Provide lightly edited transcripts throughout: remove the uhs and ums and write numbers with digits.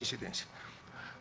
incidencia.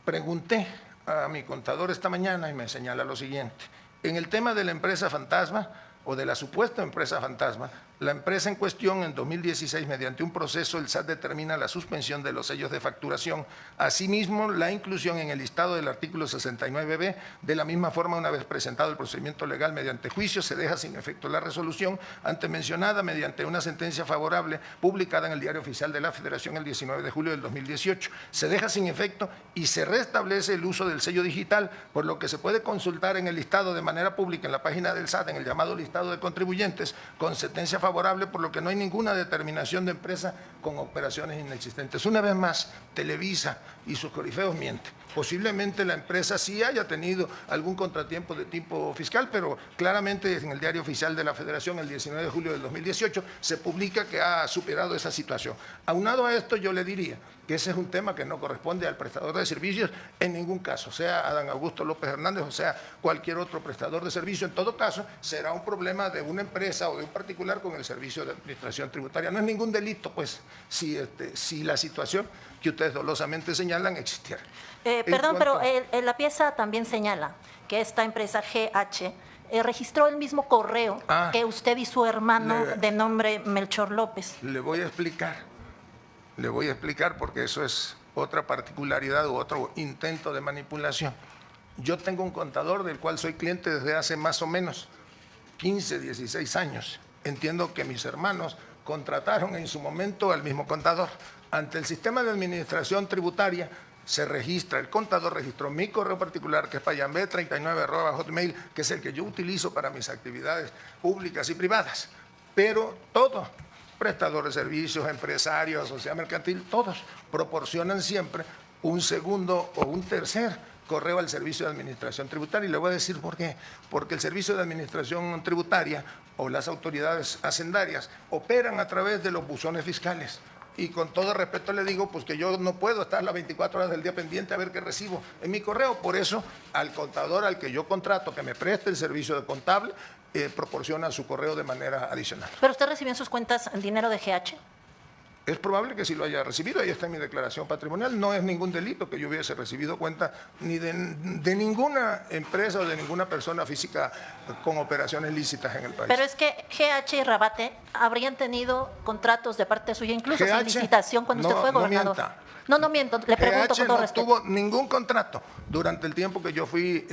Pregunté a mi contador esta mañana y me señala lo siguiente. En el tema de la empresa fantasma o de la supuesta empresa fantasma, la empresa en cuestión en 2016, mediante un proceso, el SAT determina la suspensión de los sellos de facturación. Asimismo, la inclusión en el listado del artículo 69b, de la misma forma, una vez presentado el procedimiento legal mediante juicio, se deja sin efecto la resolución antes mencionada mediante una sentencia favorable publicada en el Diario Oficial de la Federación el 19 de julio del 2018. Se deja sin efecto y se restablece el uso del sello digital, por lo que se puede consultar en el listado de manera pública en la página del SAT, en el llamado listado de contribuyentes, con sentencia favorable, por lo que no hay ninguna determinación de empresa con operaciones inexistentes. Una vez más, Televisa y sus corifeos mienten. Posiblemente la empresa sí haya tenido algún contratiempo de tipo fiscal, pero claramente en el Diario Oficial de la Federación, el 19 de julio del 2018, se publica que ha superado esa situación. Aunado a esto, yo le diría que ese es un tema que no corresponde al prestador de servicios en ningún caso, sea Adán Augusto López Hernández o sea cualquier otro prestador de servicio. En todo caso, será un problema de una empresa o de un particular con el servicio de administración tributaria. No es ningún delito, pues, si la situación que ustedes dolosamente señalan existiera. Perdón, pero la pieza también señala que esta empresa GH registró el mismo correo que usted y su hermano de nombre Melchor López. Le voy a explicar porque eso es otra particularidad u otro intento de manipulación. Yo tengo un contador del cual soy cliente desde hace más o menos 15, 16 años. Entiendo que mis hermanos contrataron en su momento al mismo contador. Ante el sistema de administración tributaria se registra, el contador registró mi correo particular, que es payambe39@hotmail, que es el que yo utilizo para mis actividades públicas y privadas. Pero todo, prestador de servicios, empresarios, sociedad mercantil, todos proporcionan siempre un segundo o un tercer correo al Servicio de Administración Tributaria. Y le voy a decir por qué. Porque el Servicio de Administración Tributaria o las autoridades hacendarias operan a través de los buzones fiscales. Y con todo respeto le digo, pues que yo no puedo estar las 24 horas del día pendiente a ver qué recibo en mi correo. Por eso, al contador al que yo contrato, que me preste el servicio de contable, proporciona su correo de manera adicional. ¿Pero usted recibió en sus cuentas dinero de GH? Es probable que sí lo haya recibido, ahí está en mi declaración patrimonial. No es ningún delito que yo hubiese recibido cuenta ni de ninguna empresa o de ninguna persona física con operaciones lícitas en el país. Pero es que GH y Rabate habrían tenido contratos de parte suya, incluso sin licitación cuando usted fue gobernador. No miento, le pregunto con todo respeto. No tuvo ningún contrato durante el tiempo que yo fui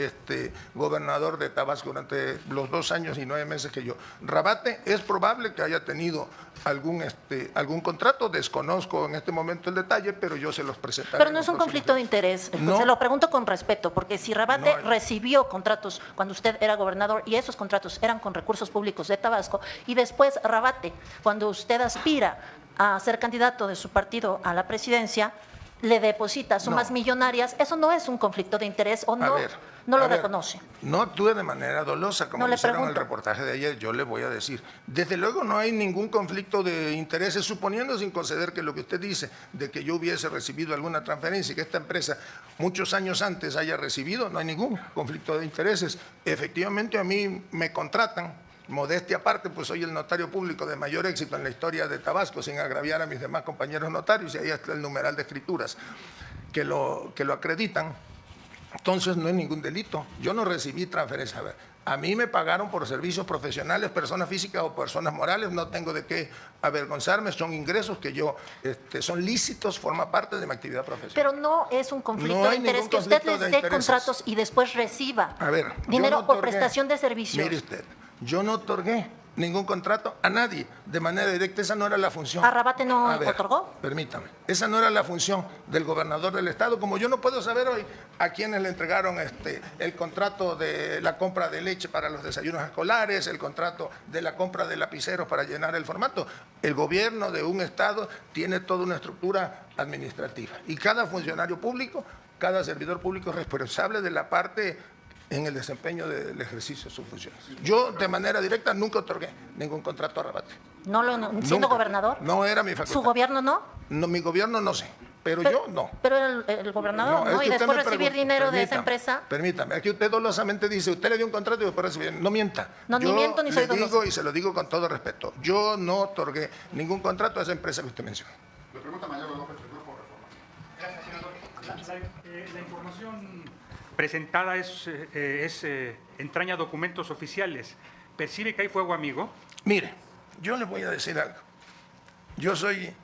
gobernador de Tabasco, durante los 2 años y 9 meses que yo. Rabate es probable que haya tenido algún contrato, desconozco en este momento el detalle, pero yo se los presentaré. Pero no es un conflicto de interés, no. Se lo pregunto con respeto, porque si Rabate recibió contratos cuando usted era gobernador y esos contratos eran con recursos públicos de Tabasco, y después Rabate, cuando usted aspira a ser candidato de su partido a la presidencia, le deposita sumas millonarias, ¿eso no es un conflicto de interés o no? No lo reconoce. No actúe de manera dolosa, como lo hicieron en el reportaje de ayer. Yo le voy a decir, desde luego no hay ningún conflicto de intereses, suponiendo sin conceder que lo que usted dice, de que yo hubiese recibido alguna transferencia y que esta empresa muchos años antes haya recibido, no hay ningún conflicto de intereses. Efectivamente, a mí me contratan. Modestia aparte, pues soy el notario público de mayor éxito en la historia de Tabasco, sin agraviar a mis demás compañeros notarios, y ahí está el numeral de escrituras que lo acreditan. Entonces no es ningún delito. Yo no recibí transferencia. A mí me pagaron por servicios profesionales, personas físicas o personas morales, no tengo de qué avergonzarme, son ingresos que yo, son lícitos, forma parte de mi actividad profesional. Pero no es un conflicto de interés que usted les dé contratos y después reciba dinero por prestación de servicios. Mire usted, yo no otorgué ningún contrato a nadie de manera directa, esa no era la función. ¿A Rabate no otorgó? Permítame, esa no era la función del gobernador del estado, como yo no puedo saber hoy a quienes le entregaron el contrato de la compra de leche para los desayunos escolares, el contrato de la compra de lapiceros para llenar el formato. El gobierno de un estado tiene toda una estructura administrativa y cada funcionario público, cada servidor público es responsable de la parte en el desempeño del ejercicio de sus funciones. Yo, de manera directa, nunca otorgué ningún contrato a Rabate. ¿Siendo gobernador? No era mi facultad. ¿Su gobierno no? No, mi gobierno no sé, pero yo no. Pero el gobernador no, y después recibir dinero de esa empresa. Permítame, aquí usted dolosamente dice, usted le dio un contrato y después recibió. No mienta. No, ni miento ni soy doloso. Digo y se lo digo con todo respeto, yo no otorgué ningún contrato a esa empresa que usted menciona. Le pregunta Mayor López, del Grupo Reforma. Gracias, senador. La información presentada entraña documentos oficiales. ¿Percibe que hay fuego amigo? Mire, yo le voy a decir algo. Yo soy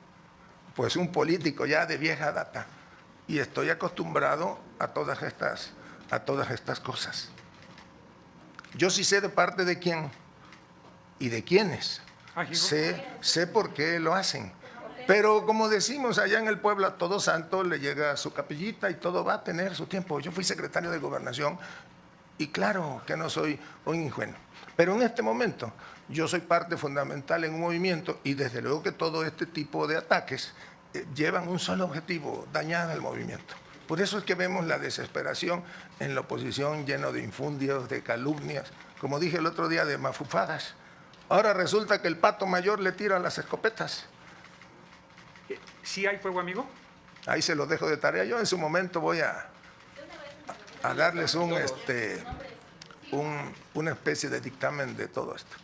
pues un político ya de vieja data y estoy acostumbrado a todas estas cosas. Yo sí sé de parte de quién y de quiénes. Sé por qué lo hacen. Pero como decimos allá en el pueblo, a todo santo le llega su capillita y todo va a tener su tiempo. Yo fui secretario de Gobernación y claro que no soy un ingenuo. Pero en este momento yo soy parte fundamental en un movimiento y desde luego que todo este tipo de ataques llevan un solo objetivo, dañar al movimiento. Por eso es que vemos la desesperación en la oposición lleno de infundios, de calumnias, como dije el otro día, de mafufadas. Ahora resulta que el pato mayor le tira las escopetas. ¿Sí hay fuego amigo? Ahí se los dejo de tarea. Yo en su momento voy a darles una especie de dictamen de todo esto.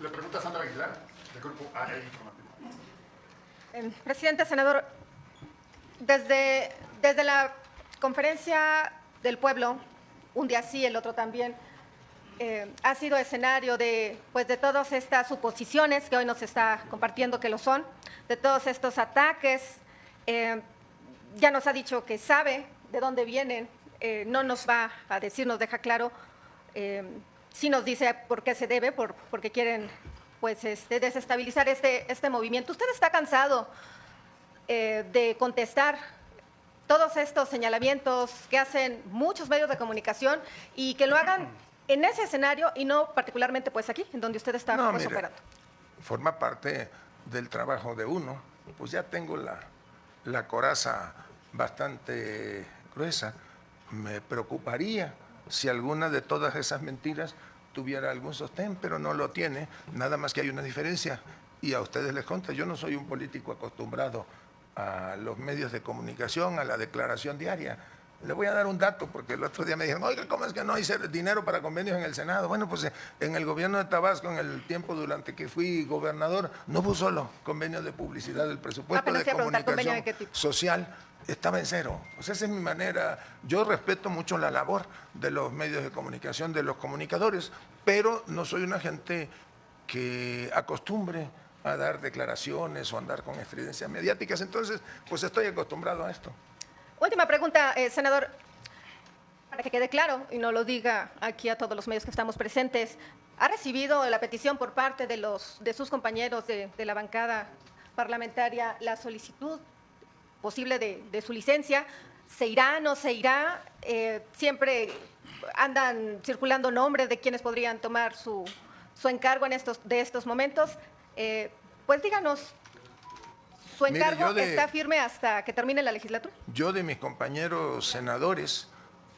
Le pregunta Sandra Aguilar, del Grupo AE Informativo. Presidente, senador, desde la conferencia del pueblo, un día sí, el otro también, ha sido escenario de todas estas suposiciones que hoy nos está compartiendo que lo son, de todos estos ataques. Ya nos ha dicho que sabe de dónde vienen, no nos va a decir, nos deja claro, sí nos dice por qué se debe, porque quieren desestabilizar este movimiento. ¿Usted está cansado de contestar todos estos señalamientos que hacen muchos medios de comunicación y que lo hagan en ese escenario y no particularmente aquí, en donde usted está operando? Forma parte del trabajo de uno. Pues ya tengo la coraza bastante gruesa. Me preocuparía si alguna de todas esas mentiras tuviera algún sostén, pero no lo tiene, nada más que hay una diferencia. Y a ustedes les consta, yo no soy un político acostumbrado a los medios de comunicación, a la declaración diaria. Le voy a dar un dato, porque el otro día me dijeron, oiga, ¿cómo es que no hay dinero para convenios en el Senado? Bueno, pues en el gobierno de Tabasco, en el tiempo durante que fui gobernador, no hubo solo convenios de publicidad, el presupuesto de comunicación social estaba en cero. Pues esa es mi manera. Yo respeto mucho la labor de los medios de comunicación, de los comunicadores, pero no soy una gente que acostumbre a dar declaraciones o andar con estridencias mediáticas. Entonces, pues estoy acostumbrado a esto. Última pregunta, senador, para que quede claro y no lo diga aquí a todos los medios que estamos presentes. ¿Ha recibido la petición por parte de sus compañeros de la bancada parlamentaria la solicitud posible de su licencia? ¿Se irá, no se irá? Siempre andan circulando nombres de quienes podrían tomar su encargo en estos momentos. Pues díganos, ¿su encargo está firme hasta que termine la legislatura? Yo de mis compañeros senadores,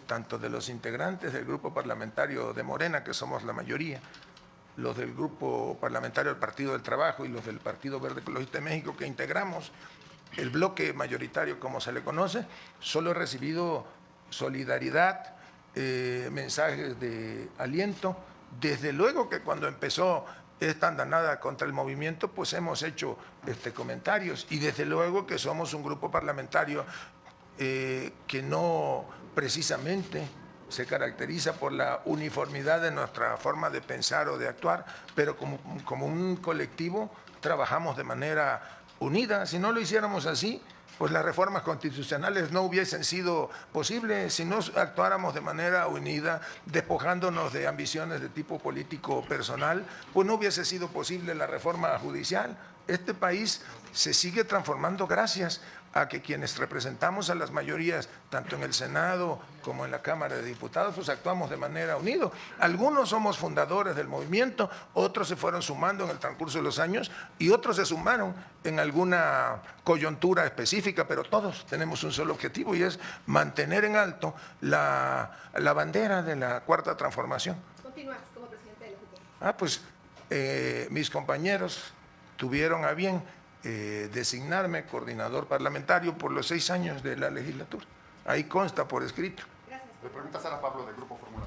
tanto de los integrantes del grupo parlamentario de Morena, que somos la mayoría, los del grupo parlamentario del Partido del Trabajo y los del Partido Verde Ecologista de México, que integramos el bloque mayoritario, como se le conoce, solo he recibido solidaridad, mensajes de aliento. Desde luego que cuando empezó esta andanada contra el movimiento, pues hemos hecho comentarios y desde luego que somos un grupo parlamentario que no precisamente se caracteriza por la uniformidad de nuestra forma de pensar o de actuar, pero como un colectivo trabajamos de manera unida. Si no lo hiciéramos así, pues las reformas constitucionales no hubiesen sido posibles. Si no actuáramos de manera unida, despojándonos de ambiciones de tipo político personal, pues no hubiese sido posible la reforma judicial. Este país se sigue transformando gracias a que quienes representamos a las mayorías, tanto en el Senado como en la Cámara de Diputados, pues actuamos de manera unida. Algunos somos fundadores del movimiento, otros se fueron sumando en el transcurso de los años y otros se sumaron en alguna coyuntura específica, pero todos tenemos un solo objetivo y es mantener en alto la bandera de la Cuarta Transformación. Continúas como presidente del Ejecutivo. Pues mis compañeros tuvieron a bien designarme coordinador parlamentario por los 6 años de la legislatura. Ahí consta por escrito. Gracias. Le pregunta Sara Pablo del Grupo Fórmula.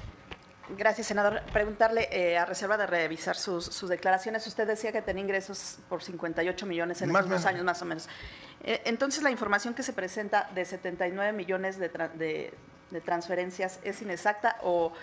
Gracias, senador. Preguntarle, a reserva de revisar sus declaraciones, usted decía que tenía ingresos por 58 millones en estos 2 años, más o menos. Entonces, la información que se presenta de 79 millones de transferencias, ¿es inexacta o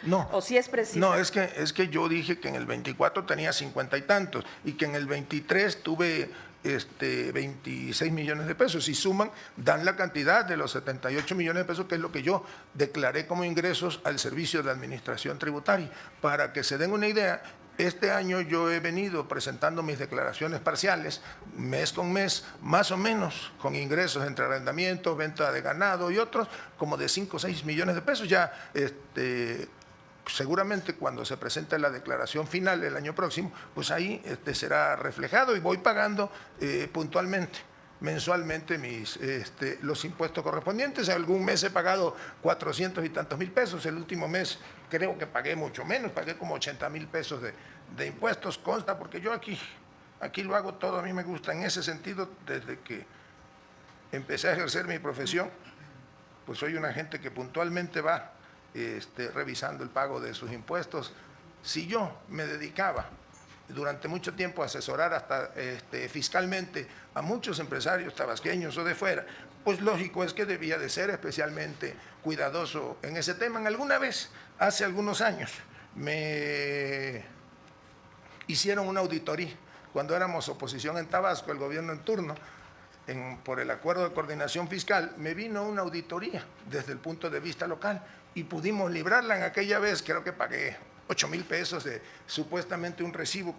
sí es precisa? No, es que yo dije que en el 24 tenía 50 y tantos y que en el 23 tuve 26 millones de pesos. Si suman, dan la cantidad de los 78 millones de pesos, que es lo que yo declaré como ingresos al Servicio de Administración Tributaria. Para que se den una idea, este año yo he venido presentando mis declaraciones parciales, mes con mes, más o menos, con ingresos entre arrendamientos, venta de ganado y otros, como de 5 o 6 millones de pesos. Ya seguramente cuando se presente la declaración final el año próximo, pues ahí será reflejado y voy pagando puntualmente, mensualmente los impuestos correspondientes. Algún mes he pagado 400 y tantos mil pesos, el último mes creo que pagué mucho menos, pagué como 80 mil pesos de impuestos, consta, porque yo aquí lo hago todo, a mí me gusta en ese sentido. Desde que empecé a ejercer mi profesión, pues soy una gente que puntualmente va revisando el pago de sus impuestos. Si yo me dedicaba durante mucho tiempo a asesorar hasta fiscalmente a muchos empresarios tabasqueños o de fuera, pues lógico es que debía de ser especialmente cuidadoso en ese tema. Alguna vez, hace algunos años, me hicieron una auditoría, cuando éramos oposición en Tabasco, el gobierno en turno, por el acuerdo de coordinación fiscal, me vino una auditoría desde el punto de vista local y pudimos librarla. En aquella vez creo que pagué 8 mil pesos de supuestamente un recibo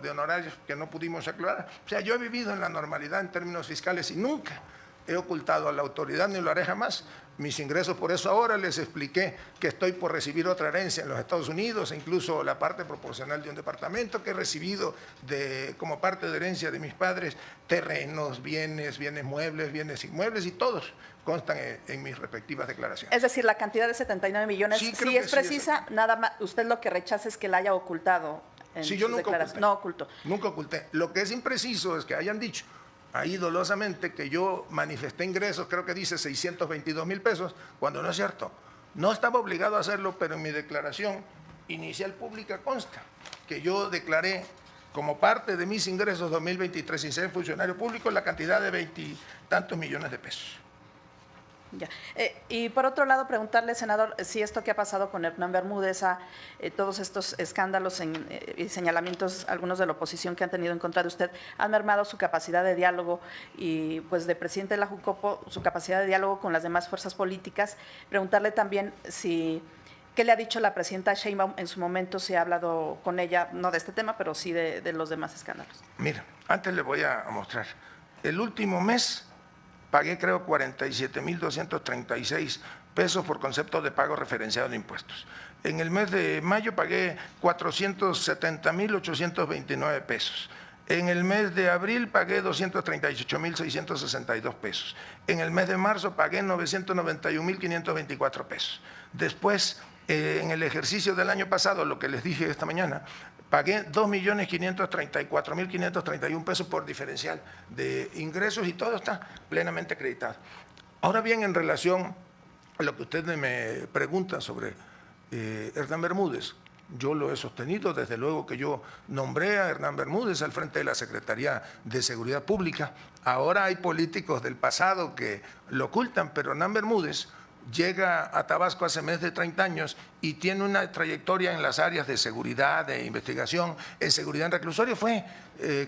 de honorarios que no pudimos aclarar. O sea, yo he vivido en la normalidad en términos fiscales y nunca he ocultado a la autoridad, ni lo haré jamás, mis ingresos. Por eso ahora les expliqué que estoy por recibir otra herencia en los Estados Unidos, e incluso la parte proporcional de un departamento que he recibido como parte de herencia de mis padres, terrenos, bienes muebles, bienes inmuebles, y todos constan en mis respectivas declaraciones. Es decir, la cantidad de 79 millones sí es precisa, nada más, usted lo que rechaza es que la haya ocultado en sus declaraciones. No ocultó. Nunca oculté. Lo que es impreciso es que hayan dicho ahí dolosamente que yo manifesté ingresos, creo que dice 622 mil pesos, cuando no es cierto. No estaba obligado a hacerlo, pero en mi declaración inicial pública consta que yo declaré como parte de mis ingresos 2023 sin ser funcionario público la cantidad de 20 y tantos millones de pesos. Ya. Y por otro lado, preguntarle, senador, si esto que ha pasado con Hernán Bermúdez, todos estos escándalos y señalamientos, algunos de la oposición que han tenido en contra de usted, han mermado su capacidad de diálogo y, pues, de presidente de la Jucopo, su capacidad de diálogo con las demás fuerzas políticas. Preguntarle también qué le ha dicho la presidenta Sheinbaum en su momento, si ha hablado con ella, no de este tema, pero sí de los demás escándalos. Mira, antes le voy a mostrar. El último mes pagué creo 47.236 pesos por concepto de pago referenciado de impuestos. En el mes de mayo pagué 470.829 pesos. En el mes de abril pagué 238.662 pesos. En el mes de marzo pagué 991.524 pesos. Después, en el ejercicio del año pasado, lo que les dije esta mañana, pagué 2.534.531 pesos por diferencial de ingresos y todo está plenamente acreditado. Ahora bien, en relación a lo que usted me pregunta sobre Hernán Bermúdez, yo lo he sostenido desde luego que yo nombré a Hernán Bermúdez al frente de la Secretaría de Seguridad Pública. Ahora hay políticos del pasado que lo ocultan, pero Hernán Bermúdez llega a Tabasco hace más de 30 años y tiene una trayectoria en las áreas de seguridad, de investigación, en seguridad en reclusorio. Fue,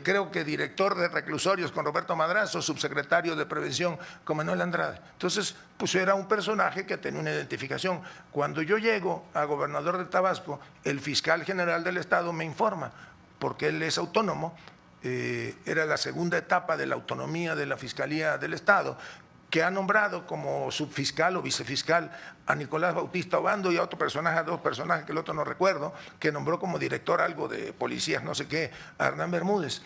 creo que director de reclusorios con Roberto Madrazo, subsecretario de Prevención con Manuel Andrade. Entonces, pues era un personaje que tenía una identificación. Cuando yo llego a gobernador de Tabasco, el fiscal general del Estado me informa, porque él es autónomo, era la segunda etapa de la autonomía de la Fiscalía del Estado, que ha nombrado como subfiscal o vicefiscal a Nicolás Bautista Obando y a otro personaje, a dos personajes que el otro no recuerdo, que nombró como director algo de policías, no sé qué, a Hernán Bermúdez.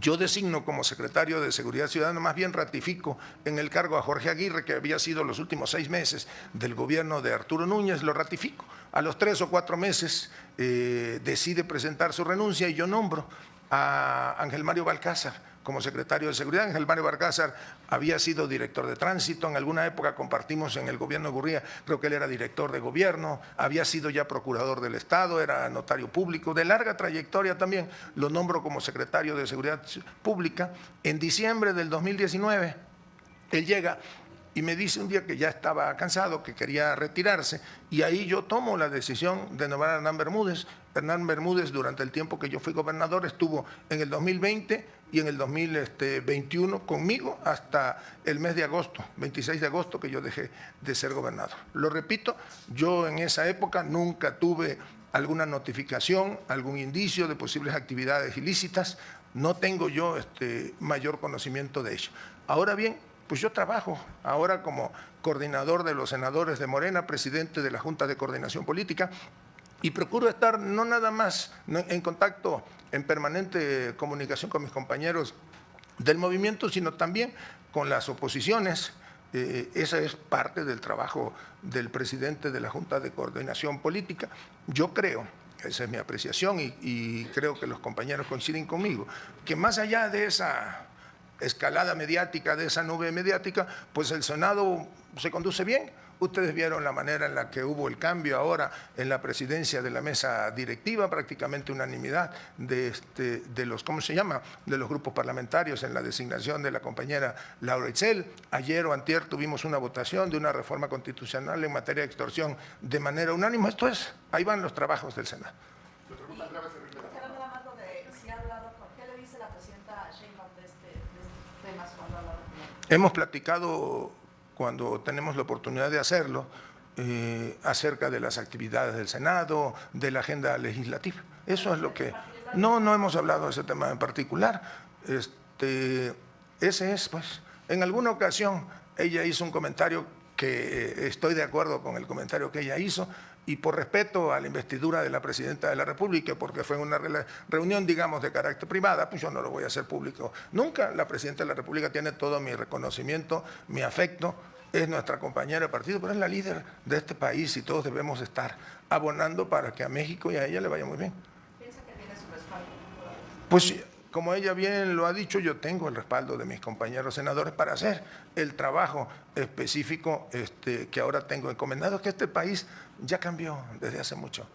Yo designo como secretario de Seguridad Ciudadana, más bien ratifico en el cargo a Jorge Aguirre, que había sido los últimos 6 meses del gobierno de Arturo Núñez, lo ratifico. A los 3 o 4 meses decide presentar su renuncia y yo nombro a Ángel Mario Balcázar como secretario de Seguridad. Ángel Mario Barcázar había sido director de tránsito, en alguna época compartimos en el gobierno de Gurría, creo que él era director de gobierno, había sido ya procurador del Estado, era notario público, de larga trayectoria también, lo nombro como secretario de Seguridad Pública. En diciembre del 2019, él llega y me dice un día que ya estaba cansado, que quería retirarse, y ahí yo tomo la decisión de nombrar a Hernán Bermúdez. Hernán Bermúdez, durante el tiempo que yo fui gobernador, estuvo en el 2020 y en el 2021 conmigo hasta el mes de agosto, 26 de agosto, que yo dejé de ser gobernador. Lo repito, yo en esa época nunca tuve alguna notificación, algún indicio de posibles actividades ilícitas, no tengo yo mayor conocimiento de ello. Ahora bien, pues yo trabajo ahora como coordinador de los senadores de Morena, presidente de la Junta de Coordinación Política, y procuro estar no nada más en contacto, en permanente comunicación con mis compañeros del movimiento, sino también con las oposiciones. Esa es parte del trabajo del presidente de la Junta de Coordinación Política. Yo creo, esa es mi apreciación y creo que los compañeros coinciden conmigo, que más allá de esa escalada mediática, de esa nube mediática, pues el Senado se conduce bien. Ustedes vieron la manera en la que hubo el cambio ahora en la presidencia de la mesa directiva, prácticamente unanimidad de los, ¿cómo se llama?, de los grupos parlamentarios en la designación de la compañera Laura Itzel. Ayer o antier tuvimos una votación de una reforma constitucional en materia de extorsión de manera unánime. Esto es, ahí van los trabajos del Senado. Hemos platicado, cuando tenemos la oportunidad de hacerlo, acerca de las actividades del Senado, de la agenda legislativa. Eso es lo que... No hemos hablado de ese tema en particular. Ese es, pues, en alguna ocasión ella hizo un comentario que estoy de acuerdo con el comentario que ella hizo, y por respeto a la investidura de la Presidenta de la República, porque fue una reunión, digamos, de carácter privada, pues yo no lo voy a hacer público nunca. La Presidenta de la República tiene todo mi reconocimiento, mi afecto, es nuestra compañera de partido, pero es la líder de este país y todos debemos estar abonando para que a México y a ella le vaya muy bien. ¿Piensa que tiene su respaldo? Pues como ella bien lo ha dicho, yo tengo el respaldo de mis compañeros senadores para hacer el trabajo específico que ahora tengo encomendado, que este país ya cambió desde hace mucho.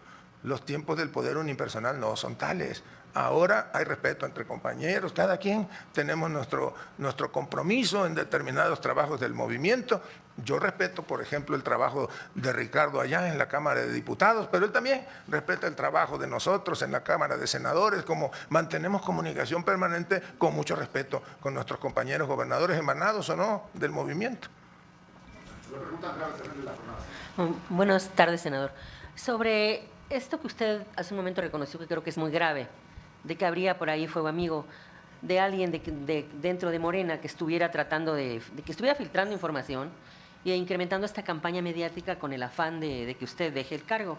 Los tiempos del poder unipersonal no son tales. Ahora hay respeto entre compañeros, cada quien tenemos nuestro compromiso en determinados trabajos del movimiento. Yo respeto, por ejemplo, el trabajo de Ricardo allá en la Cámara de Diputados, pero él también respeta el trabajo de nosotros en la Cámara de Senadores, como mantenemos comunicación permanente con mucho respeto con nuestros compañeros gobernadores emanados o no del movimiento. Buenas tardes, senador. Sobre esto que usted hace un momento reconoció, que creo que es muy grave, de que habría por ahí fuego amigo de alguien dentro de Morena que estuviera tratando de que estuviera filtrando información e incrementando esta campaña mediática con el afán de que usted deje el cargo.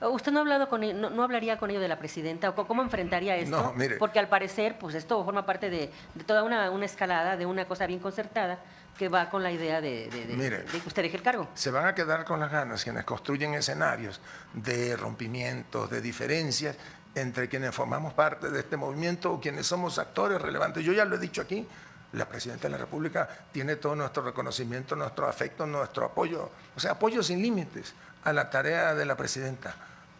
¿Usted no ha hablado con no hablaría con ello de la presidenta o cómo enfrentaría esto? No, mire. Porque al parecer, pues esto forma parte de toda una escalada, de una cosa bien concertada que va con la idea de que usted deje el cargo. Se van a quedar con las ganas quienes construyen escenarios de rompimientos, de diferencias entre quienes formamos parte de este movimiento o quienes somos actores relevantes. Yo ya lo he dicho aquí, la Presidenta de la República tiene todo nuestro reconocimiento, nuestro afecto, nuestro apoyo, o sea, apoyo sin límites a la tarea de la Presidenta.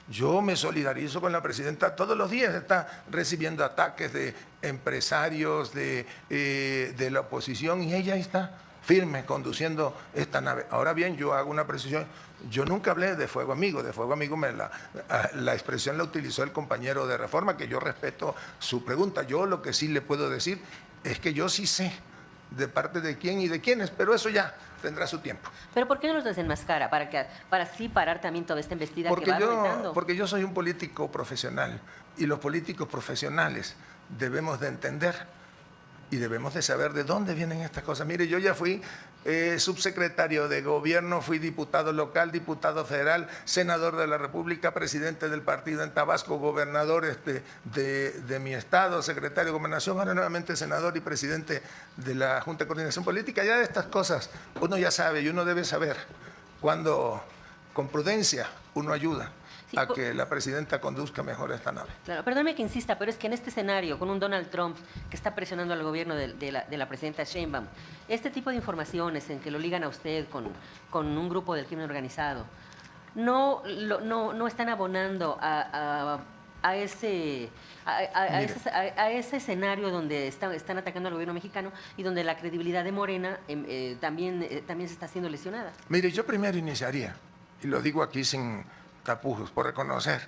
Yo me solidarizo con la Presidenta, todos los días está recibiendo ataques de empresarios, de la oposición, y ella está firme conduciendo esta nave. Ahora bien, yo hago una precisión, yo nunca hablé de fuego amigo la expresión la utilizó el compañero de Reforma, que yo respeto su pregunta. Yo lo que sí le puedo decir es que yo sí sé de parte de quién y de quiénes, pero eso ya tendrá su tiempo. ¿Pero por qué no los desenmascara? Para así parar también toda esta embestida que va aumentando. Porque yo soy un político profesional y los políticos profesionales debemos de entender y debemos de saber de dónde vienen estas cosas. Mire, yo ya fui subsecretario de gobierno, fui diputado local, diputado federal, senador de la República, presidente del partido en Tabasco, gobernador de mi estado, secretario de Gobernación, ahora nuevamente senador y presidente de la Junta de Coordinación Política. Ya de estas cosas uno ya sabe y uno debe saber cuando con prudencia uno ayuda a que la presidenta conduzca mejor esta nave. Claro, perdóname que insista, pero es que en este escenario, con un Donald Trump que está presionando al gobierno de la presidenta Sheinbaum, este tipo de informaciones en que lo ligan a usted con un grupo del crimen organizado, no están abonando a ese escenario donde están atacando al gobierno mexicano y donde la credibilidad de Morena también se está siendo lesionada. Mire, yo primero iniciaría, y lo digo aquí sin tapujos, por reconocer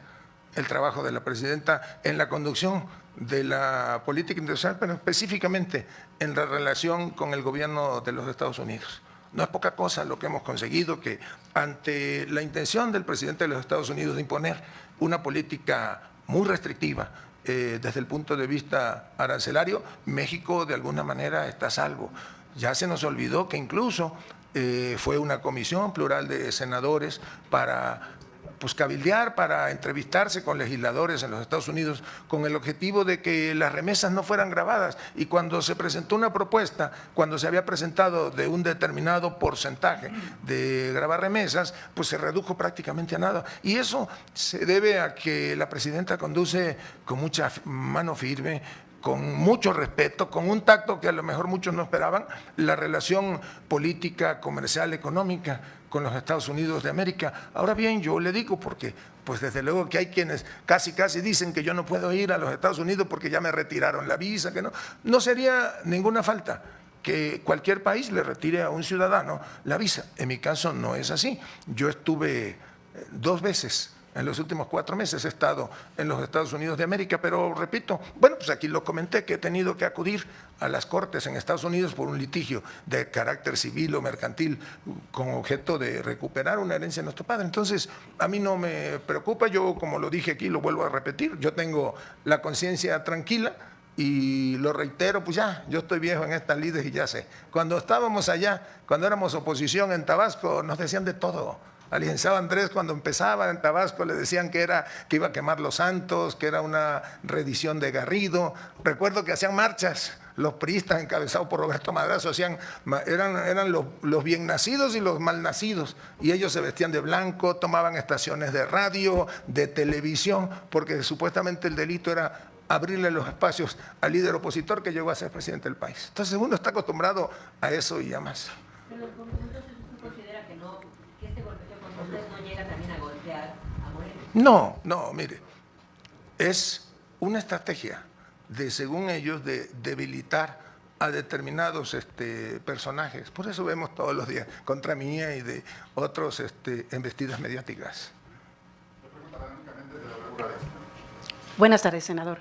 el trabajo de la presidenta en la conducción de la política internacional, pero específicamente en la relación con el gobierno de los Estados Unidos. No es poca cosa lo que hemos conseguido, que ante la intención del presidente de los Estados Unidos de imponer una política muy restrictiva desde el punto de vista arancelario, México de alguna manera está a salvo. Ya se nos olvidó que incluso fue una comisión plural de senadores para cabildear, para entrevistarse con legisladores en los Estados Unidos con el objetivo de que las remesas no fueran gravadas. Y cuando se presentó una propuesta, cuando se había presentado de un determinado porcentaje de gravar remesas, pues se redujo prácticamente a nada. Y eso se debe a que la presidenta conduce con mucha mano firme, con mucho respeto, con un tacto que a lo mejor muchos no esperaban, la relación política, comercial, económica con los Estados Unidos de América. Ahora bien, yo le digo, porque pues desde luego que hay quienes casi dicen que yo no puedo ir a los Estados Unidos porque ya me retiraron la visa, que no sería ninguna falta que cualquier país le retire a un ciudadano la visa. En mi caso no es así. Yo estuve 2 veces. En los últimos 4 meses he estado en los Estados Unidos de América, pero repito, bueno, pues aquí lo comenté, que he tenido que acudir a las cortes en Estados Unidos por un litigio de carácter civil o mercantil con objeto de recuperar una herencia de nuestro padre. Entonces, a mí no me preocupa, yo como lo dije aquí, lo vuelvo a repetir, yo tengo la conciencia tranquila y lo reitero, pues ya, yo estoy viejo en estas lides y ya sé. Cuando estábamos allá, cuando éramos oposición en Tabasco, nos decían de todo. Al licenciado Andrés, cuando empezaba en Tabasco, le decían que iba a quemar Los Santos, que era una reedición de Garrido. Recuerdo que hacían marchas, los priistas encabezados por Roberto Madrazo, eran los bien nacidos y los mal nacidos, y ellos se vestían de blanco, tomaban estaciones de radio, de televisión, porque supuestamente el delito era abrirle los espacios al líder opositor que llegó a ser presidente del país. Entonces uno está acostumbrado a eso y a más. Pero entonces usted considera que este golpe contra usted no llega también a golpear a Morena. No, mire, es una estrategia según ellos, de debilitar a determinados personajes. Por eso vemos todos los días contra mí y de otros embestidas mediáticas. Buenas tardes, senador.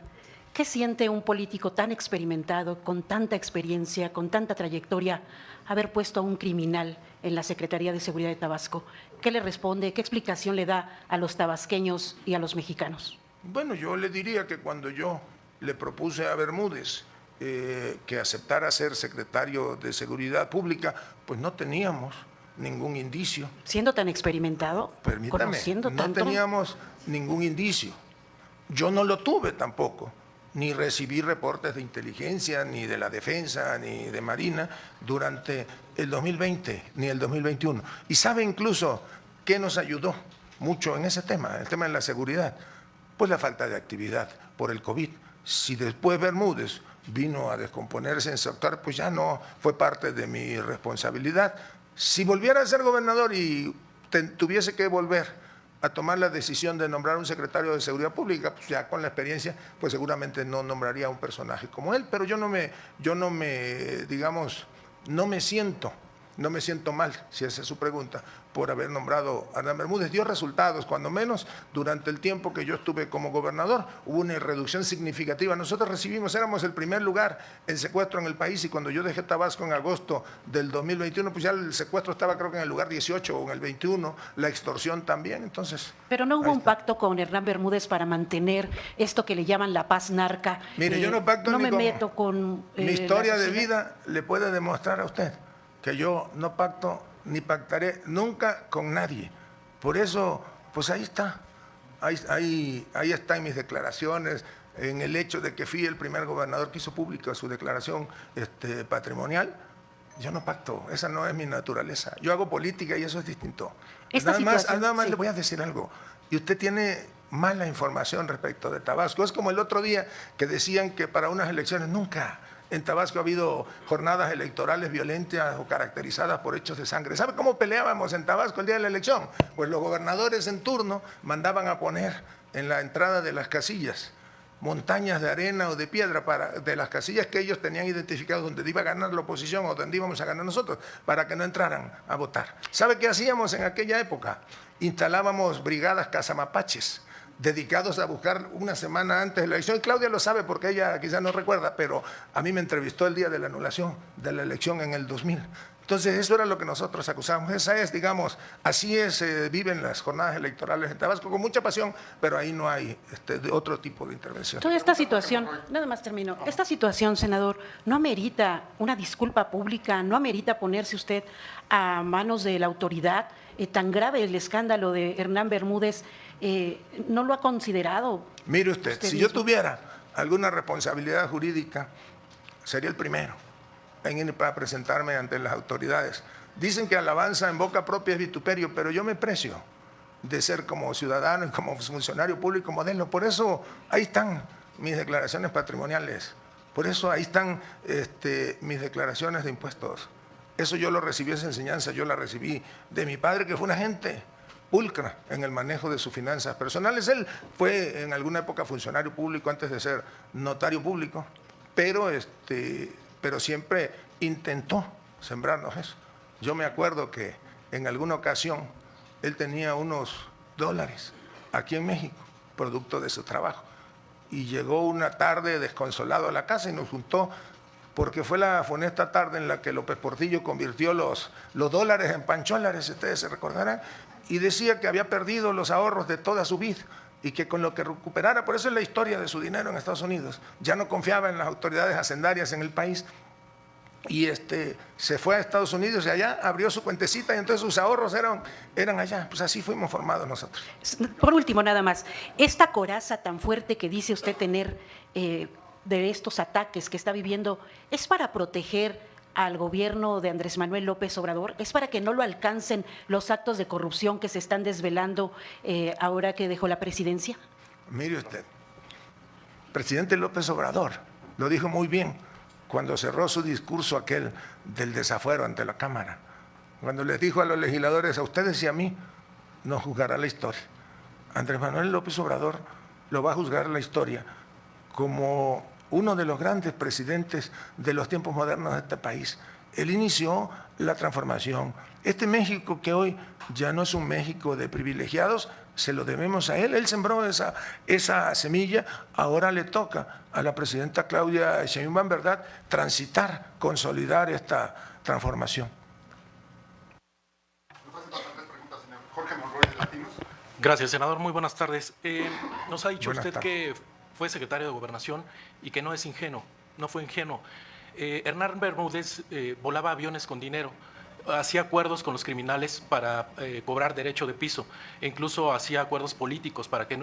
¿Qué siente un político tan experimentado, con tanta experiencia, con tanta trayectoria, haber puesto a un criminal en la Secretaría de Seguridad de Tabasco? ¿Qué le responde? ¿Qué explicación le da a los tabasqueños y a los mexicanos? Bueno, yo le diría que cuando yo le propuse a Bermúdez que aceptara ser secretario de Seguridad Pública, pues no teníamos ningún indicio. Siendo tan experimentado, permítame, conociendo tanto, no teníamos ningún indicio. Yo no lo tuve tampoco, ni recibí reportes de inteligencia, ni de la defensa, ni de Marina durante el 2020, ni el 2021. Y sabe incluso qué nos ayudó mucho en ese tema, el tema de la seguridad, pues la falta de actividad por el COVID. Si después Bermúdez vino a descomponerse en su actuar, pues ya no fue parte de mi responsabilidad. Si volviera a ser gobernador y tuviese que volver a tomar la decisión de nombrar un secretario de Seguridad Pública, pues ya con la experiencia, pues seguramente no nombraría a un personaje como él, pero yo no me siento mal, si esa es su pregunta, por haber nombrado a Hernán Bermúdez. Dio resultados, cuando menos durante el tiempo que yo estuve como gobernador, hubo una reducción significativa. Nosotros éramos el primer lugar en secuestro en el país, y cuando yo dejé Tabasco en agosto del 2021, pues ya el secuestro estaba creo que en el lugar 18 o en el 21, la extorsión también, entonces... Pero no hubo un pacto con Hernán Bermúdez para mantener esto que le llaman la paz narca. Mire, yo no pacto ni meto con... Mi historia de vida le puede demostrar a usted que yo no pacto ni pactaré nunca con nadie. Por eso, pues ahí está. Ahí está en mis declaraciones, en el hecho de que fui el primer gobernador que hizo pública su declaración patrimonial. Yo no pacto, esa no es mi naturaleza. Yo hago política y eso es distinto. Esta Nada más sí. le voy a decir algo. Y usted tiene mala información respecto de Tabasco. Es como el otro día que decían que para unas elecciones nunca en Tabasco ha habido jornadas electorales violentas o caracterizadas por hechos de sangre. ¿Sabe cómo peleábamos en Tabasco el día de la elección? Pues los gobernadores en turno mandaban a poner en la entrada de las casillas montañas de arena o de piedra de las casillas que ellos tenían identificadas donde iba a ganar la oposición o donde íbamos a ganar nosotros, para que no entraran a votar. ¿Sabe qué hacíamos en aquella época? Instalábamos brigadas cazamapaches, dedicados a buscar una semana antes de la elección. Y Claudia lo sabe porque ella quizás no recuerda, pero a mí me entrevistó el día de la anulación de la elección en el 2000. Entonces, eso era lo que nosotros acusábamos. Esa es, digamos, así es, viven las jornadas electorales en Tabasco con mucha pasión, pero ahí no hay otro tipo de intervención. Toda esta situación, nada más termino, esta situación, senador, no amerita una disculpa pública, no amerita ponerse usted a manos de la autoridad. Tan grave el escándalo de Hernán Bermúdez, ¿no lo ha considerado? Mire usted, si yo tuviera alguna responsabilidad jurídica, sería el primero en ir para presentarme ante las autoridades. Dicen que alabanza en boca propia es vituperio, pero yo me precio de ser como ciudadano y como funcionario público modelo. Por eso ahí están mis declaraciones patrimoniales, por eso ahí están mis declaraciones de impuestos. Eso yo lo recibí, esa enseñanza yo la recibí de mi padre, que fue una gente pulcra en el manejo de sus finanzas personales. Él fue en alguna época funcionario público antes de ser notario público, pero siempre intentó sembrarnos eso. Yo me acuerdo que en alguna ocasión él tenía unos dólares aquí en México, producto de su trabajo, y llegó una tarde desconsolado a la casa y nos juntó, porque fue la funesta tarde en la que López Portillo convirtió los dólares en pancholares, ustedes se recordarán, y decía que había perdido los ahorros de toda su vida y que con lo que recuperara, por eso es la historia de su dinero en Estados Unidos, ya no confiaba en las autoridades hacendarias en el país y se fue a Estados Unidos y allá abrió su cuentecita y entonces sus ahorros eran allá. Pues así fuimos formados nosotros. Por último, nada más, esta coraza tan fuerte que dice usted tener de estos ataques que está viviendo, ¿es para proteger al gobierno de Andrés Manuel López Obrador? ¿Es para que no lo alcancen los actos de corrupción que se están desvelando ahora que dejó la presidencia? Mire usted, presidente López Obrador lo dijo muy bien cuando cerró su discurso aquel del desafuero ante la Cámara, cuando les dijo a los legisladores, a ustedes y a mí, nos juzgará la historia. Andrés Manuel López Obrador lo va a juzgar la historia como uno de los grandes presidentes de los tiempos modernos de este país. Él inició la transformación. Este México que hoy ya no es un México de privilegiados, se lo debemos a él. Él sembró esa semilla, ahora le toca a la presidenta Claudia Sheinbaum, ¿verdad?, transitar, consolidar esta transformación. Jorge Monroy, de Latinos. Gracias, senador. Muy buenas tardes. Nos ha dicho Buenas usted tardes. que fue secretario de Gobernación y que no es ingenuo, no fue ingenuo. Hernán Bermúdez volaba aviones con dinero, hacía acuerdos con los criminales para cobrar derecho de piso, e incluso hacía acuerdos políticos para que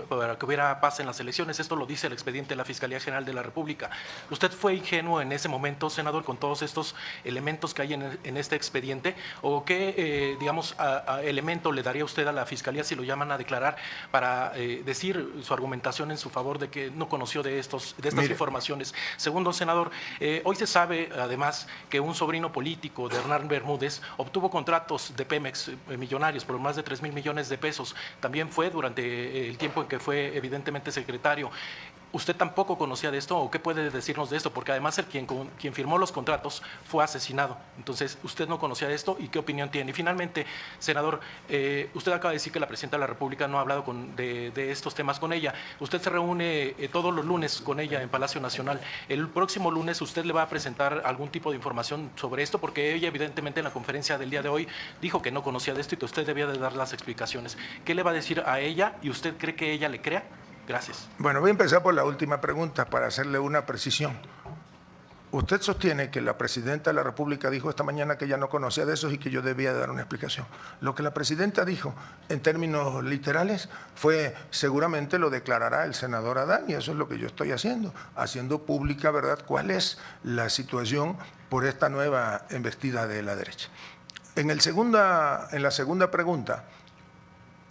hubiera paz en las elecciones. Esto lo dice el expediente de la Fiscalía General de la República. ¿Usted fue ingenuo en ese momento, senador, con todos estos elementos que hay en este expediente? ¿O qué, elemento le daría usted a la Fiscalía si lo llaman a declarar para decir su argumentación en su favor de que no conoció de estas informaciones? Segundo, senador, hoy se sabe además que un sobrino político de Hernán Bermúdez obtuvo contratos de Pemex millonarios por más de 3,000 millones de pesos. También fue durante el tiempo en que fue evidentemente secretario. ¿Usted tampoco conocía de esto o qué puede decirnos de esto? Porque además quien firmó los contratos fue asesinado. Entonces, ¿usted no conocía de esto y qué opinión tiene? Y finalmente, senador, usted acaba de decir que la presidenta de la República no ha hablado de estos temas con ella. Usted se reúne todos los lunes con ella en Palacio Nacional. El próximo lunes usted le va a presentar algún tipo de información sobre esto, porque ella evidentemente en la conferencia del día de hoy dijo que no conocía de esto y que usted debía de dar las explicaciones. ¿Qué le va a decir a ella y usted cree que ella le crea? Gracias. Bueno, voy a empezar por la última pregunta para hacerle una precisión. Usted sostiene que la presidenta de la República dijo esta mañana que ella no conocía de esos y que yo debía dar una explicación. Lo que la presidenta dijo en términos literales fue, seguramente lo declarará el senador Adán, y eso es lo que yo estoy haciendo pública, ¿verdad?, cuál es la situación por esta nueva embestida de la derecha. En la segunda pregunta,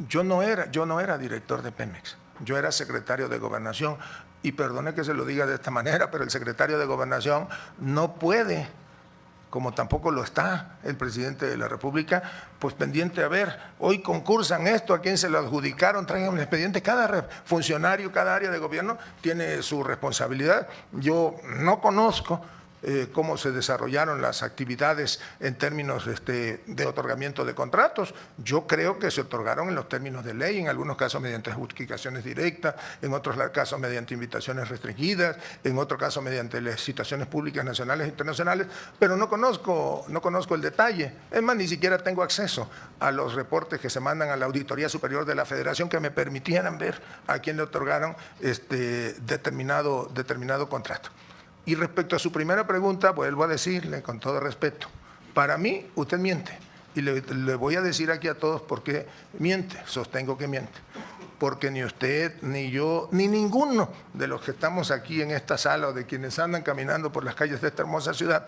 yo no era director de Pemex, yo era secretario de Gobernación. Y perdone que se lo diga de esta manera, pero el secretario de Gobernación no puede, como tampoco lo está el presidente de la República, pues pendiente a ver, hoy concursan esto, a quién se lo adjudicaron, traigan un expediente. Cada funcionario, cada área de gobierno tiene su responsabilidad. Yo no conozco cómo se desarrollaron las actividades en términos de otorgamiento de contratos. Yo creo que se otorgaron en los términos de ley, en algunos casos mediante adjudicaciones directas, en otros casos mediante invitaciones restringidas, en otros casos mediante licitaciones públicas nacionales e internacionales, pero no conozco el detalle. Es más, ni siquiera tengo acceso a los reportes que se mandan a la Auditoría Superior de la Federación que me permitieran ver a quién le otorgaron determinado contrato. Y respecto a su primera pregunta, vuelvo a decirle con todo respeto, para mí usted miente, y le voy a decir aquí a todos por qué miente, sostengo que miente, porque ni usted, ni yo, ni ninguno de los que estamos aquí en esta sala o de quienes andan caminando por las calles de esta hermosa ciudad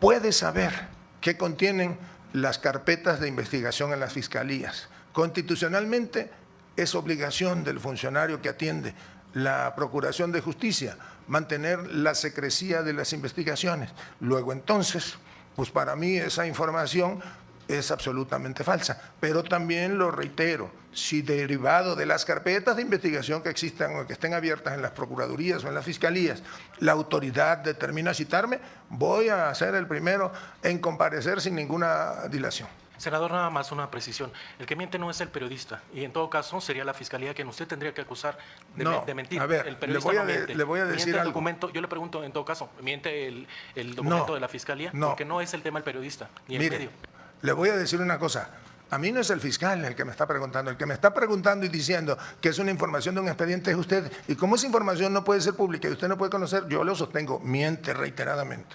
puede saber qué contienen las carpetas de investigación en las fiscalías. Constitucionalmente es obligación del funcionario que atiende la Procuración de Justicia mantener la secrecía de las investigaciones. Luego entonces, pues para mí esa información es absolutamente falsa. Pero también lo reitero, si derivado de las carpetas de investigación que existan o que estén abiertas en las procuradurías o en las fiscalías, la autoridad determina citarme, voy a ser el primero en comparecer sin ninguna dilación. Senador, nada más una precisión. El que miente no es el periodista, y en todo caso sería la fiscalía quien usted tendría que acusar de mentir. A ver, el periodista no miente. Le voy a decir algo. Documento, yo le pregunto, en todo caso, ¿miente el documento de la fiscalía? No. Porque no es el tema el periodista, ni Mire, el medio. Le voy a decir una cosa. A mí no es el fiscal el que me está preguntando. El que me está preguntando y diciendo que es una información de un expediente es usted. Y como esa información no puede ser pública y usted no puede conocer, yo lo sostengo, miente reiteradamente.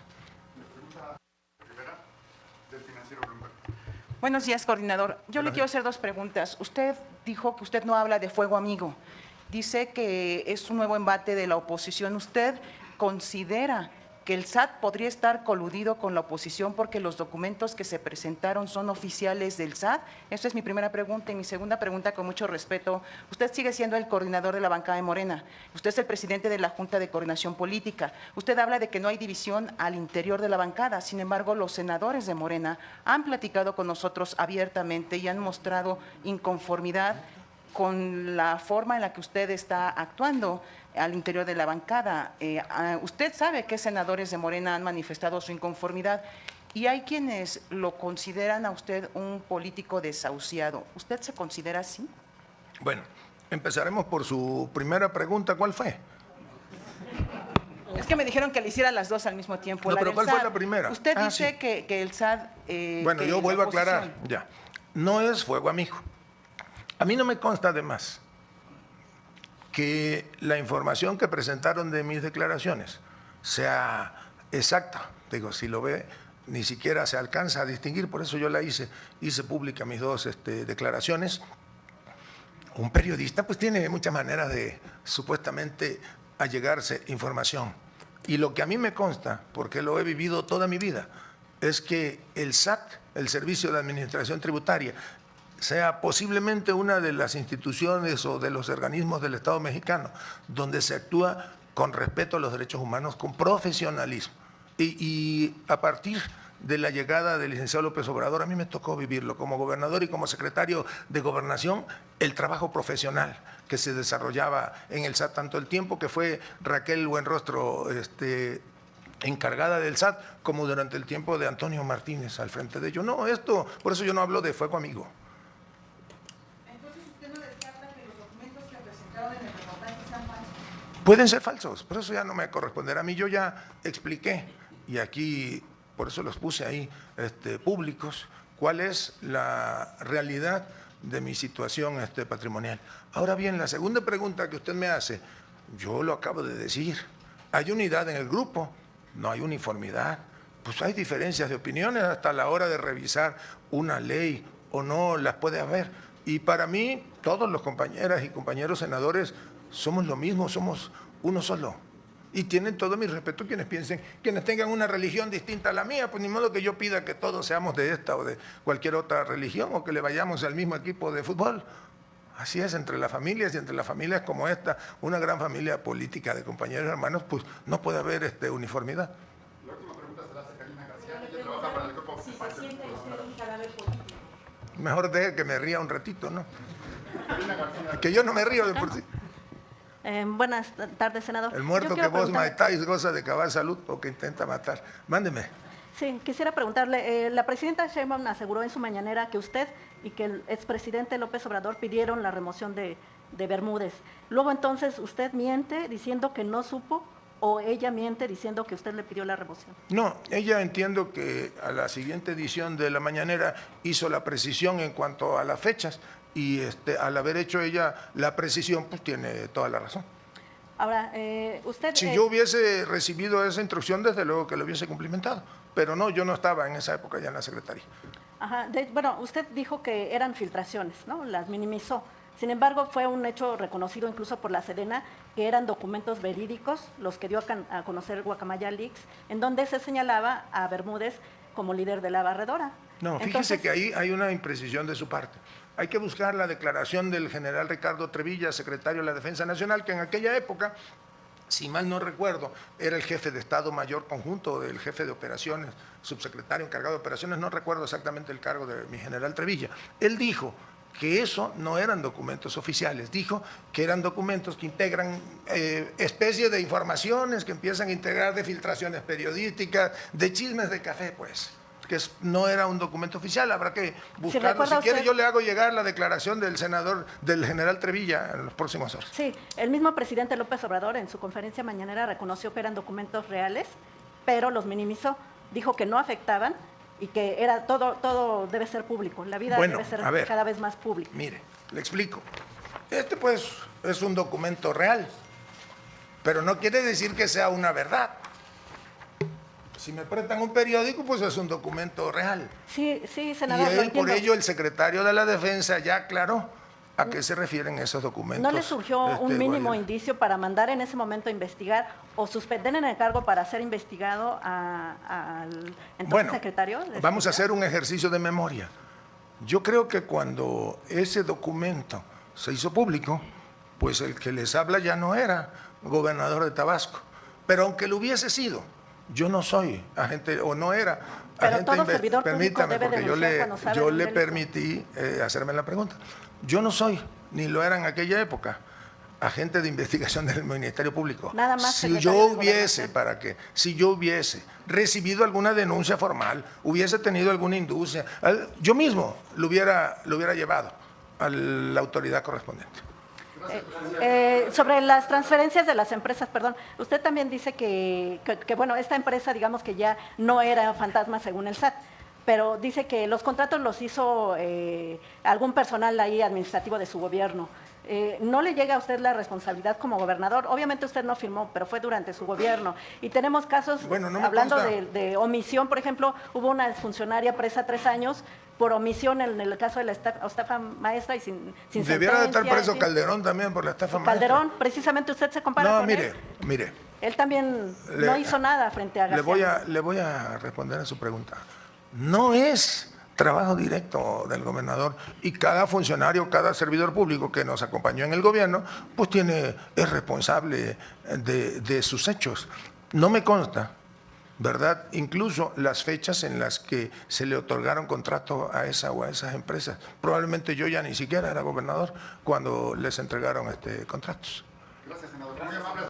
Buenos días, coordinador. Yo le quiero hacer dos preguntas. Usted dijo que usted no habla de fuego amigo. Dice que es un nuevo embate de la oposición. ¿Usted considera que el SAT podría estar coludido con la oposición porque los documentos que se presentaron son oficiales del SAT? Esa es mi primera pregunta. Y mi segunda pregunta, con mucho respeto, usted sigue siendo el coordinador de la bancada de Morena, usted es el presidente de la Junta de Coordinación Política, usted habla de que no hay división al interior de la bancada. Sin embargo, los senadores de Morena han platicado con nosotros abiertamente y han mostrado inconformidad con la forma en la que usted está actuando al interior de la bancada. Usted sabe que senadores de Morena han manifestado su inconformidad y hay quienes lo consideran a usted un político desahuciado. ¿Usted se considera así? Bueno, empezaremos por su primera pregunta. ¿Cuál fue? Es que me dijeron que le hiciera las dos al mismo tiempo. No, pero ¿cuál fue la primera? Usted dice sí. que el SAT… bueno, yo vuelvo a aclarar. Ya. No es fuego amigo. A mí no me consta además que la información que presentaron de mis declaraciones sea exacta. Digo, si lo ve, ni siquiera se alcanza a distinguir, por eso yo la hice pública mis dos declaraciones. Un periodista pues tiene muchas maneras de supuestamente allegarse información. Y lo que a mí me consta, porque lo he vivido toda mi vida, es que el SAT, el Servicio de Administración Tributaria, sea posiblemente una de las instituciones o de los organismos del Estado mexicano donde se actúa con respeto a los derechos humanos, con profesionalismo. Y a partir de la llegada del licenciado López Obrador, a mí me tocó vivirlo como gobernador y como secretario de Gobernación, el trabajo profesional que se desarrollaba en el SAT, tanto el tiempo que fue Raquel Buenrostro encargada del SAT, como durante el tiempo de Antonio Martínez al frente de ello. No, por eso yo no hablo de fuego amigo. Pueden ser falsos, pero eso ya no me corresponderá a mí. Yo ya expliqué, y aquí, por eso los puse ahí públicos, cuál es la realidad de mi situación patrimonial. Ahora bien, la segunda pregunta que usted me hace, yo lo acabo de decir. Hay unidad en el grupo, no hay uniformidad. Pues hay diferencias de opiniones hasta la hora de revisar una ley o no las puede haber. Y para mí, todos los compañeras y compañeros senadores somos lo mismo, somos uno solo. Y tienen todo mi respeto quienes piensen, quienes tengan una religión distinta a la mía, pues ni modo que yo pida que todos seamos de esta o de cualquier otra religión o que le vayamos al mismo equipo de fútbol. Así es, entre las familias y entre las familias como esta, una gran familia política de compañeros y hermanos, pues no puede haber uniformidad. La última pregunta se la hace Karina García, ella trabaja para el grupo. Si se siente usted un cadáver político. Mejor deje que me ría un ratito, ¿no? Que yo no me río de por sí. Buenas tardes, senador. El muerto que vos matáis goza de cabal salud o que intenta matar. Mándeme. Sí, quisiera preguntarle, la presidenta Sheinbaum aseguró en su mañanera que usted y que el expresidente López Obrador pidieron la remoción de Bermúdez. Luego entonces, ¿usted miente diciendo que no supo o ella miente diciendo que usted le pidió la remoción? No, ella entiendo que a la siguiente edición de la mañanera hizo la precisión en cuanto a las fechas y al haber hecho ella la precisión, pues tiene toda la razón. Ahora, usted... Si yo hubiese recibido esa instrucción, desde luego que lo hubiese cumplimentado, pero no, yo no estaba en esa época ya en la Secretaría. Ajá, bueno, usted dijo que eran filtraciones, ¿no? Las minimizó. Sin embargo, fue un hecho reconocido incluso por la Sedena, que eran documentos verídicos, los que dio a conocer el Guacamaya Leaks, en donde se señalaba a Bermúdez como líder de la barredora. No, fíjese Entonces, que ahí hay una imprecisión de su parte. Hay que buscar la declaración del general Ricardo Trevilla, secretario de la Defensa Nacional, que en aquella época, si mal no recuerdo, era el jefe de Estado Mayor Conjunto, el jefe de operaciones, subsecretario encargado de operaciones, no recuerdo exactamente el cargo de mi general Trevilla. Él dijo que eso no eran documentos oficiales, dijo que eran documentos que integran especies de informaciones, que empiezan a integrar de filtraciones periodísticas, de chismes de café, pues, que no era un documento oficial, habrá que buscarlo. Si quiere yo le hago llegar la declaración del senador, del general Trevilla en los próximos horas. Sí, el mismo presidente López Obrador en su conferencia mañanera reconoció que eran documentos reales, pero los minimizó, dijo que no afectaban y que era todo debe ser público, la vida debe ser cada vez más pública. Mire, le explico. Pues es un documento real, pero no quiere decir que sea una verdad. Si me prestan un periódico, pues es un documento real. Sí, senador, y por ello el secretario de la Defensa ya aclaró a qué se refieren esos documentos. ¿No le surgió un mínimo indicio para mandar en ese momento a investigar o suspender en el cargo para ser investigado al entonces secretario? Vamos a hacer un ejercicio de memoria. Yo creo que cuando ese documento se hizo público, pues el que les habla ya no era gobernador de Tabasco. Pero aunque lo hubiese sido, yo no soy agente, o no era agente investigativo. Permítame, porque yo le permití hacerme la pregunta. Yo no soy, ni lo era en aquella época, agente de investigación del Ministerio Público. Nada más si yo hubiese recibido alguna denuncia formal, hubiese tenido alguna inducia, yo mismo lo hubiera llevado a la autoridad correspondiente. Sobre las transferencias de las empresas, perdón, usted también dice que bueno, esta empresa digamos que ya no era fantasma según el SAT, pero dice que los contratos los hizo algún personal ahí administrativo de su gobierno. ¿No le llega a usted la responsabilidad como gobernador? Obviamente usted no firmó, pero fue durante su gobierno. Y tenemos casos, hablando de omisión, por ejemplo, hubo una funcionaria presa 3 años por omisión en el caso de la estafa maestra y sin debiera de estar preso Calderón también por la estafa maestra. Calderón, precisamente usted se compara con él. Mire. Él también no hizo nada frente a García. Le voy a responder a su pregunta. No es trabajo directo del gobernador y cada funcionario, cada servidor público que nos acompañó en el gobierno, pues es responsable de sus hechos. No me consta, ¿verdad? Incluso las fechas en las que se le otorgaron contratos a esa o a esas empresas. Probablemente yo ya ni siquiera era gobernador cuando les entregaron contratos. Gracias, senador. Muy amable.